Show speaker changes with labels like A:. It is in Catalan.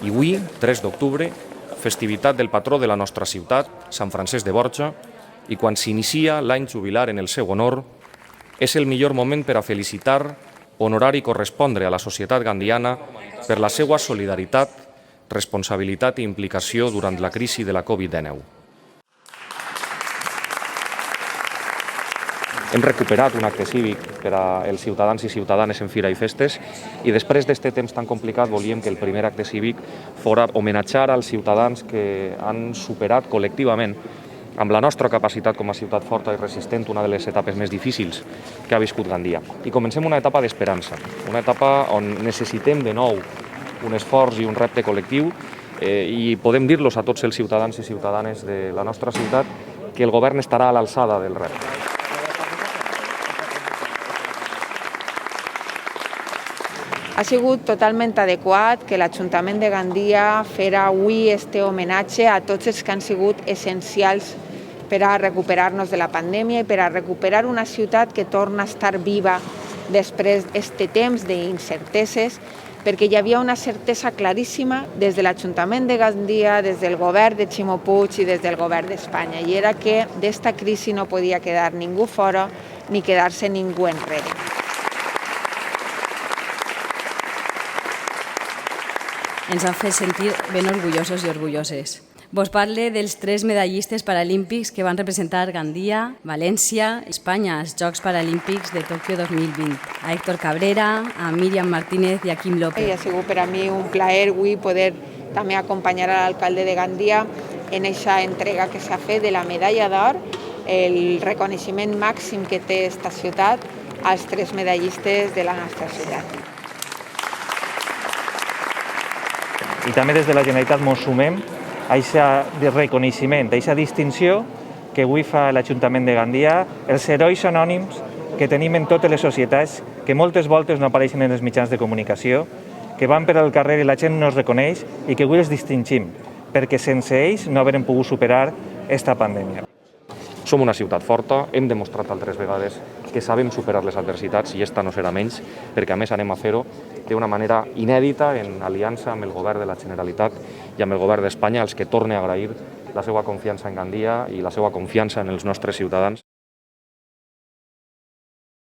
A: I avui, 3 d'octubre, festivitat del patró de la nostra ciutat, Sant Francesc de Borja, i quan s'inicia l'any jubilar en el seu honor, és el millor moment per a felicitar, honorar i correspondre a la societat gandiana per la seva solidaritat, responsabilitat i implicació durant la crisi de la Covid-19. Hem recuperat un acte cívic per als ciutadans i ciutadanes en Fira i Festes i després d'aquest temps tan complicat volíem que el primer acte cívic fora homenatjar als ciutadans que han superat col·lectivament amb la nostra capacitat com a ciutat forta i resistent una de les etapes més difícils que ha viscut Gandia. I comencem una etapa d'esperança, una etapa on necessitem de nou un esforç i un repte col·lectiu i podem dir-los a tots els ciutadans i ciutadanes de la nostra ciutat que el govern estarà a l'alçada del repte.
B: Ha sigut totalment adequat que l'Ajuntament de Gandia fera avui este homenatge a tots els que han sigut essencials per a recuperar-nos de la pandèmia i per a recuperar una ciutat que torna a estar viva després d'aquest temps d'incerteses, perquè hi havia una certesa claríssima des de l'Ajuntament de Gandia, des del govern de Ximo Puig i des del govern d'Espanya, i era que d'esta crisi no podia quedar ningú fora ni quedar-se ningú enrere.
C: Ens han fet sentir ben orgullosos i orgulloses. Vos parle dels 3 medallistes paralímpics que van representar Gandia, València, Espanya als Jocs Paralímpics de Tòquio 2020. A Héctor Cabrera, a Míriam Martínez i a Quim López.
B: I ha sigut per a mi un plaer avui poder també acompanyar a l'alcalde de Gandia en aquesta entrega que s'ha fet de la medalla d'or, el reconeixement màxim que té aquesta ciutat als 3 medallistes de la nostra ciutat.
D: I també des de la Generalitat ens sumem a aquest reconeixement, a aquesta distinció que avui fa l'Ajuntament de Gandia, els herois anònims que tenim en totes les societats, que moltes voltes no apareixen en els mitjans de comunicació, que van per al carrer i la gent no els reconeix i que avui els distingim, perquè sense ells no haurem pogut superar aquesta pandèmia.
A: Som una ciutat forta, hem demostrat altres vegades que sabem superar les adversitats i esta no serà menys, perquè a més anem a fer-ho d'una manera inèdita en aliança amb el govern de la Generalitat i amb el govern d'Espanya, als que torne a agrair la seva confiança en Gandia i la seva confiança en els nostres ciutadans.